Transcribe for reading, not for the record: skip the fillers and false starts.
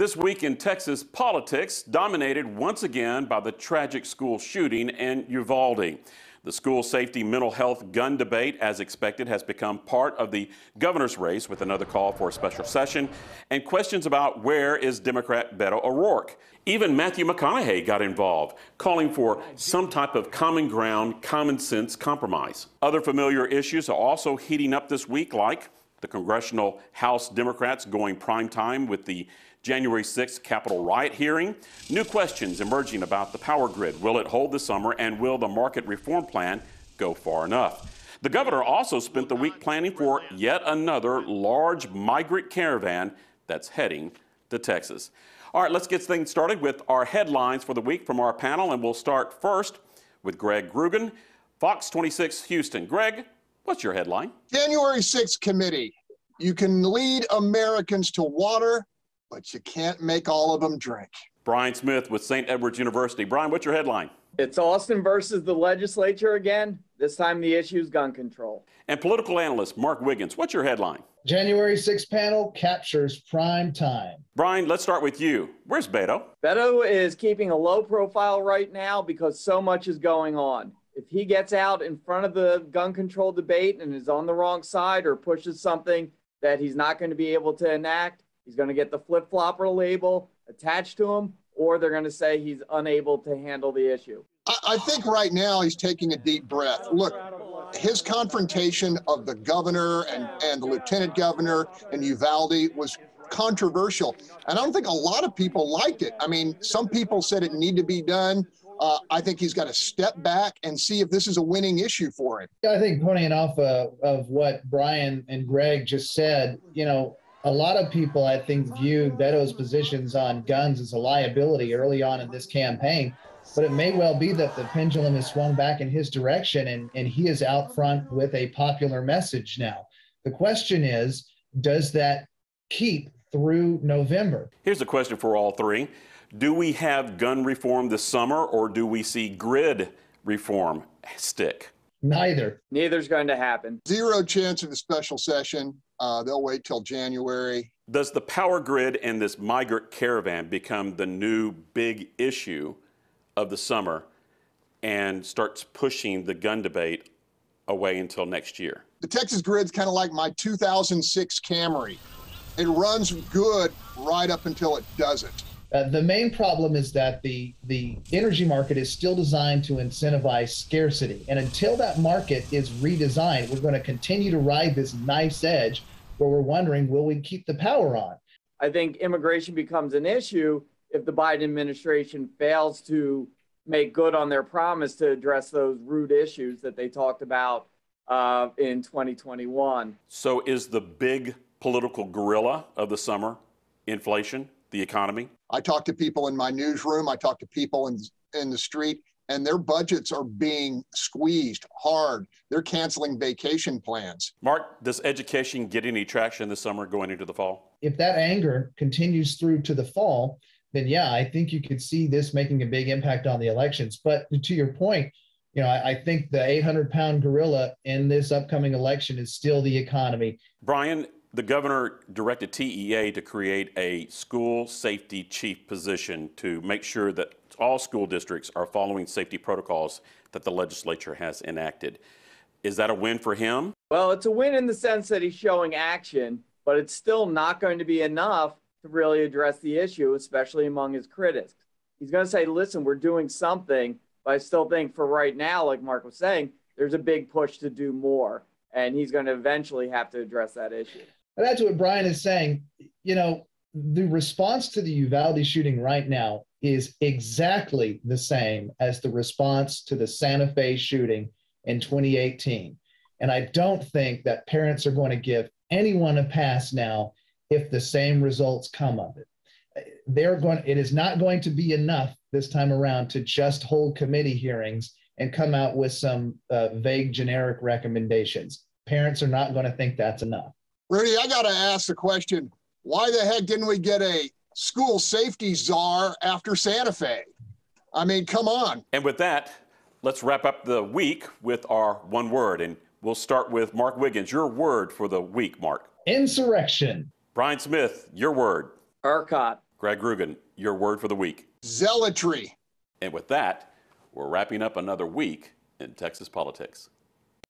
This week in Texas politics, dominated once again by the tragic school shooting in Uvalde. The school safety, mental health, gun debate, as expected, has become part of the governor's race, with another call for a special session and questions about where is Democrat Beto O'Rourke. Even Matthew McConaughey got involved, calling for some type of common ground, common sense compromise. Other familiar issues are also heating up this week, like the congressional House Democrats going prime time with the January 6th Capitol riot hearing. New questions emerging about the power grid. Will it hold this summer, and will the market reform plan go far enough? The governor also spent the week planning for yet another large migrant caravan that's heading to Texas. All right, let's get things started with our headlines for the week from our panel, and we'll start first with Greg Grugan, Fox 26 Houston. Greg, what's your headline? January 6th committee. You can lead Americans to water, but you can't make all of them drink. Brian Smith with St. Edward's University. Brian, what's your headline? It's Austin versus the legislature again. This time the issue is gun control. And political analyst Mark Wiggins, what's your headline? January 6th panel captures prime time. Brian, let's start with you. Where's Beto? Beto is keeping a low profile right now because so much is going on. If he gets out in front of the gun control debate and is on the wrong side or pushes something that he's not going to be able to enact, he's going to get the flip-flopper label attached to him, or they're going to say he's unable to handle the issue. I think right now he's taking a deep breath. Look, his confrontation of the governor and the lieutenant governor in Uvalde was controversial. And I don't think a lot of people liked it. I mean, some people said it needed to be done. I think he's got to step back and see if this is a winning issue for him. I think ponying off of what Brian and Greg just said, you know, a lot of people, I think, viewed Beto's positions on guns as a liability early on in this campaign. But it may well be that the pendulum has swung back in his direction, and he is out front with a popular message now. The question is, does that keep through November? Here's a question for all three. Do we have gun reform this summer, or do we see grid reform stick? Neither. Neither's going to happen. Zero chance of the special session. They'll wait till January. Does the power grid and this migrant caravan become the new big issue of the summer and starts pushing the gun debate away until next year? The Texas grid's kind of like my 2006 Camry. It runs good right up until it doesn't. The main problem is that the energy market is still designed to incentivize scarcity. And until that market is redesigned, we're going to continue to ride this nice edge where we're wondering, will we keep the power on? I think immigration becomes an issue if the Biden administration fails to make good on their promise to address those root issues that they talked about in 2021. So is the big political gorilla of the summer inflation, the economy? I talk to people in my newsroom. I talk to people in the street, and their budgets are being squeezed hard. They're canceling vacation plans. Mark, does education get any traction this summer going into the fall? If that anger continues through to the fall, then yeah, I think you could see this making a big impact on the elections. But to your point, you know, I think the 800-pound gorilla in this upcoming election is still the economy. Brian, the governor directed TEA to create a school safety chief position to make sure that all school districts are following safety protocols that the legislature has enacted. Is that a win for him? Well, it's a win in the sense that he's showing action, but it's still not going to be enough to really address the issue, especially among his critics. He's going to say, listen, we're doing something, but I still think for right now, like Mark was saying, there's a big push to do more, and he's going to eventually have to address that issue. And that's what Brian is saying. You know, the response to the Uvalde shooting right now is exactly the same as the response to the Santa Fe shooting in 2018. And I don't think that parents are going to give anyone a pass now if the same results come of it. It is not going to be enough this time around to just hold committee hearings and come out with some vague generic recommendations. Parents are not going to think that's enough. Rudy, I got to ask the question, why the heck didn't we get a school safety czar after Santa Fe? I mean, come on. And with that, let's wrap up the week with our one word. And we'll start with Mark Wiggins. Your word for the week, Mark. Insurrection. Brian Smith, your word. ERCOT. Greg Rugen, your word for the week. Zealotry. And with that, we're wrapping up another week in Texas politics.